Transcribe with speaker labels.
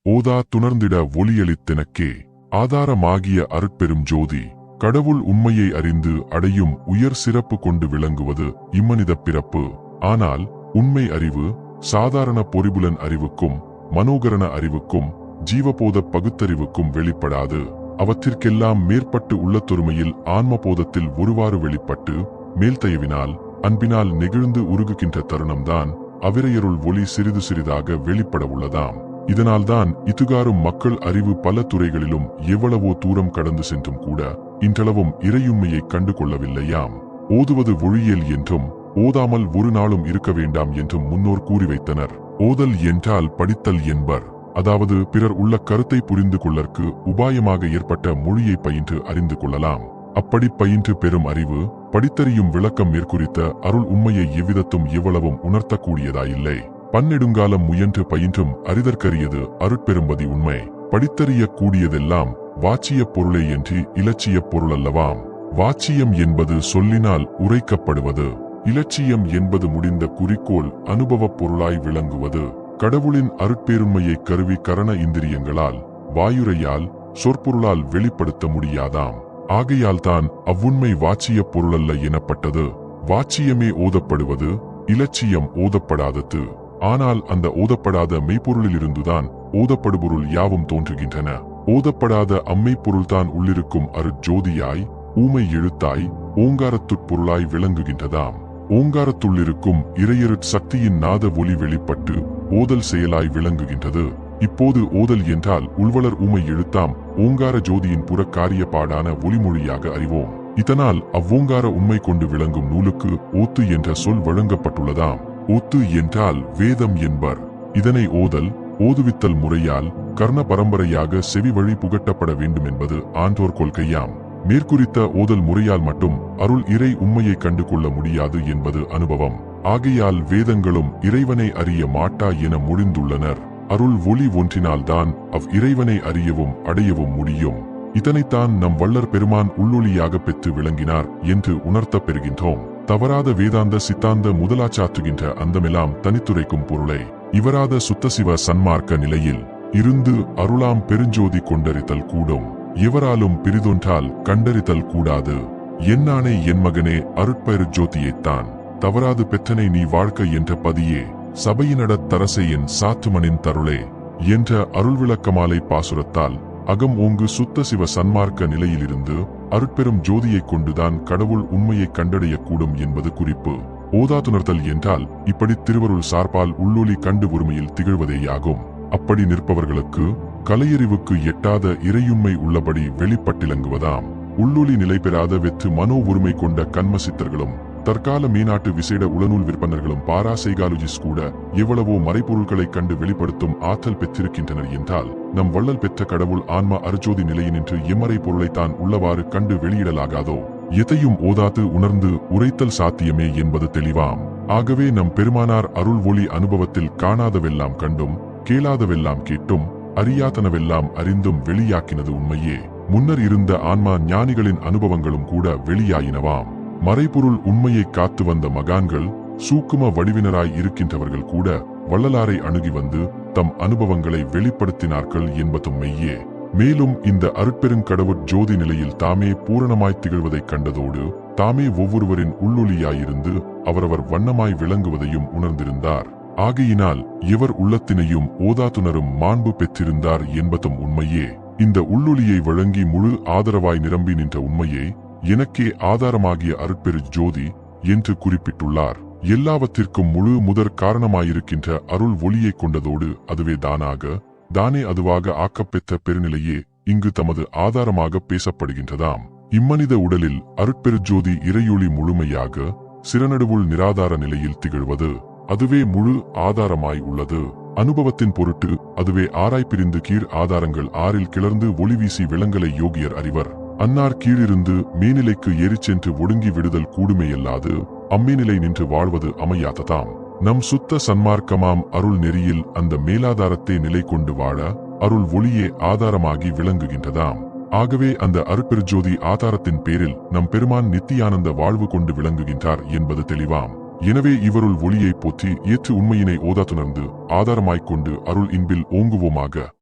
Speaker 1: ஓதா துணர்ந்திட ஒளியளித்தெனக்கே ஆதாரமாகிய அருட்பெரும் ஜோதி கடவுள் உண்மையை அறிந்து அடையும் உயர் சிறப்பு கொண்டு விளங்குவது இம்மனிதப் பிறப்பு. ஆனால் உண்மை அறிவு சாதாரண பொறிபுலன் அறிவுக்கும் மனோகரண அறிவுக்கும் ஜீவபோத பகுத்தறிவுக்கும் வெளிப்படாது. அவற்றிற்கெல்லாம் மேற்பட்டு உள்ளத்தொருமையில் ஆன்மபோதத்தில் ஒருவாறு வெளிப்பட்டு மேல்தயவினால் அன்பினால் நெகிழ்ந்து உருகுகின்ற தருணம்தான் அவிரையருள் ஒளி சிறிது சிறிதாக வெளிப்பட உள்ளதாம். இதனால்தான் இதுகாரும் மக்கள் அறிவு பல துறைகளிலும் எவ்வளவோ தூரம் கடந்து சென்றும் கூட இன்றளவும் இறையுண்மையை கண்டு கொள்ளவில்லையாம். ஓதுவது ஒழியல் என்றும் ஓதாமல் ஒரு நாளும் இருக்க வேண்டாம் என்றும் முன்னோர் கூறி வைத்தனர். ஓதல் என்றால் படித்தல் என்பர். அதாவது பிறர் உள்ள கருத்தை புரிந்து கொள்ளற்கு உபாயமாக ஏற்பட்ட மொழியை பயின்று அறிந்து கொள்ளலாம். அப்படி பயின்று பெறும் அறிவு படித்தறியும் விளக்கம் மேற்குறித்த அருள் உண்மையை எவ்விதத்தும் எவ்வளவும் உணர்த்தக்கூடியதாயில்லை. பன்னெடுங்காலம் முயன்று பயின்றும் அறிதற்கரியது அருட்பெரும்பதி உண்மை. படித்தறிய கூடியதெல்லாம் வாச்சிய பொருளே என்று இலட்சிய பொருளல்லவாம். வாச்சியம் என்பது சொல்லினால் உரைக்கப்படுவது, இலட்சியம் என்பது முடிந்த குறிக்கோள் அனுபவப் பொருளாய் விளங்குவது. கடவுளின் அருட்பேருண்மையை கருவி கரண இந்திரியங்களால் வாயுரையால் சொற்பொருளால் வெளிப்படுத்த முடியாதாம். ஆகையால்தான் அவ்வுண்மை வாச்சிய பொருளல்ல எனப்பட்டது. வாச்சியமே ஓதப்படுவது, இலட்சியம் ஓதப்படாதது. ஆனால் அந்த ஓதப்படாத மெய்ப்பொருளிலிருந்துதான் ஓதப்படுபொருள் யாவும் தோன்றுகின்றன. ஓதப்படாத அம்மைப்பொருள்தான் உள்ளிருக்கும் அருட்ஜோதியாய் ஊமை எழுத்தாய் ஓங்காரத்துட்பொருளாய் விளங்குகின்றதாம். ஓங்காரத்துள்ளிருக்கும் இறையருட் சக்தியின் நாத ஒலி வெளிப்பட்டு ஓதல் செயலாய் விளங்குகின்றது. இப்போது ஓதல் என்றால் உள்வளர் ஊமை எழுத்தாம் ஓங்கார ஜோதியின் புறக்காரிய பாடான ஒலிமொழியாக அறிவோம். இதனால் அவ்வோங்கார உண்மை கொண்டு விளங்கும் நூலுக்கு ஓத்து என்ற சொல் வழங்கப்பட்டுள்ளதாம். ஓத்து என்றால் வேதம் என்பர். இதனை ஓதல் ஓதுவித்தல் முறையால் கர்ண பரம்பரையாக செவி வழி புகட்டப்பட வேண்டும் என்பது ஆன்றோர் கொள்கையாம். மேற்குறித்த ஓதல் முறையால் மட்டும் அருள் இறை உண்மையை கண்டு கொள்ள முடியாது என்பது அனுபவம். ஆகையால் வேதங்களும் இறைவனை அறிய மாட்டா என முடிந்துள்ளனர். அருள் ஒளி ஒன்றினால்தான் அவ் இறைவனை அறியவும் அடையவும் முடியும். இதனைத்தான் நம் வள்ளற் பெருமான் உள்ளொளியாக பெற்று விளங்கினார் என்று உணர்த்தப் பெறுகின்றோம். தவறாத வேதாந்த சித்தாந்த முதலாச்சாற்றுகின்ற அந்தமெல்லாம் தனித்துரைக்கும் பொருளை இவராத சுத்தசிவ சன்மார்க்க நிலையில் இருந்து அருளாம் பெருஞ்சோதி கொண்டறிதல் கூடும். எவராலும் பிரிதொன்றால் கண்டறிதல் கூடாது. என்னானே என் மகனே அருட்பெரு ஜோதியைத்தான் தவறாது பெற்றனை நீ வாழ்க்கை என்ற பதியே சபையினடத் தரசை என் சாற்றுமனின் தருளே என்ற அருள் விளக்கமாலை பாசுரத்தால் அகம் ஓங்கு சுத்த சிவ சன்மார்க்க நிலையிலிருந்து அருட்பெரும் ஜோதியைக் கொண்டுதான் கடவுள் உண்மையை கண்டடையக்கூடும் என்பது குறிப்பு. ஓதாதுணர்தல் என்றால் இப்படி திருவருள் சார்பால் உள்ளொளி கண்டு ஒருமையில் திகழ்வதேயாகும். அப்படி நிற்பவர்களுக்கு கலையறிவுக்கு எட்டாத இறையுண்மை உள்ளபடி வெளிப்பட்டிலங்குவதாம். உள்ளொளி நிலை பெறாத வெற்று மனோ ஒருமை கொண்ட கண்மசித்தர்களும் தற்கால மீனாட்டு விசேட உளநூல் விற்பனர்களும் பாராசைகாலஜிஸ் கூட எவ்வளவோ மறைபொருள்களை கண்டு வெளிப்படுத்தும் ஆற்றல் பெற்றிருக்கின்றனர் என்றால் நம் வள்ளல் பெற்ற கடவுள் ஆன்ம அருஜோதி நிலையினின்று எம்மறை பொருளைத்தான் உள்ளவாறு கண்டு வெளியிடலாகாதோ? எதையும் ஓதாது உணர்ந்து உரைத்தல் சாத்தியமே என்பது தெளிவாம். ஆகவே நம் பெருமானார் அருள் ஒளி அனுபவத்தில் காணாதவெல்லாம் கண்டும் கேளாதவெல்லாம் கேட்டும் அறியாதனவெல்லாம் அறிந்தும் வெளியாக்கினது உண்மையே. முன்னர் இருந்த ஆன்மா ஞானிகளின் அனுபவங்களும் கூட வெளியாயினவாம். மறைபொருள் உண்மையை காத்து வந்த மகான்கள் சூக்கும வடிவினராய் இருக்கின்றவர்கள் கூட வள்ளலாரை அணுகி வந்து தம் அனுபவங்களை வெளிப்படுத்தினார்கள் என்பதும் மெய்யே. மேலும் இந்த அருட்பெருங்கடவுட் ஜோதி நிலையில் தாமே பூரணமாய் திகழ்வதைக் கண்டதோடு தாமே ஒவ்வொருவரின் உள்ளொளியாயிருந்து அவரவர் வண்ணமாய் விளங்குவதையும் உணர்ந்திருந்தார். ஆகையினால் இவர் உள்ளத்தினையும் ஓதாத்துணரும் மாண்பு பெற்றிருந்தார் என்பதும் உண்மையே. இந்த உள்ளொளியை வழங்கி முழு ஆதரவாய் நிரம்பி நின்ற உண்மையே எனக்கே ஆதாரமாகிய அருட்பெரு ஜோதி என்று குறிப்பிட்டுள்ளார். எல்லாவற்றிற்கும் முழு முதற் காரணமாயிருக்கின்ற அருள் ஒளியை கொண்டதோடு அதுவே தானே அதுவாக ஆக்கப்பெற்ற பெருநிலையே இங்கு தமது ஆதாரமாக பேசப்படுகின்றதாம். இம்மனித உடலில் அருட்பெரு ஜோதி இறையொளி முழுமையாக சிறநடுவுள் நிராதார நிலையில் திகழ்வது அதுவே முழு ஆதாரமாய் உள்ளது. அனுபவத்தின் பொருட்டு அதுவே ஆராய் பிரிந்து கீழ் ஆதாரங்கள் ஆறில் கிளர்ந்து ஒளி வீசி விளங்கலை யோகியர் அறிவர். அன்னார் கீழிருந்து மேநிலைக்கு ஏறிச் சென்று ஒடுங்கி விடுதல் கூடுமையல்லாது அம்மேநிலை நின்று வாழ்வது அமையாததாம். நம் சுத்த சன்மார்க்கமாம் அருள் நெறியில் அந்த மேலாதாரத்தை நிலை கொண்டு வாழ அருள் ஒளியே ஆதாரமாகி விளங்குகின்றதாம். ஆகவே அந்த அருட்பெருஜோதி ஆதாரத்தின் பேரில் நம் பெருமான் நித்தியானந்த வாழ்வு கொண்டு விளங்குகின்றார் என்பது தெளிவாம். எனவே இவருள் ஒளியை போற்றி ஏற்று உண்மையினை ஓதாத்துணர்ந்து ஆதாரமாய்க் கொண்டு அருள் இன்பில் ஓங்குவோமாக.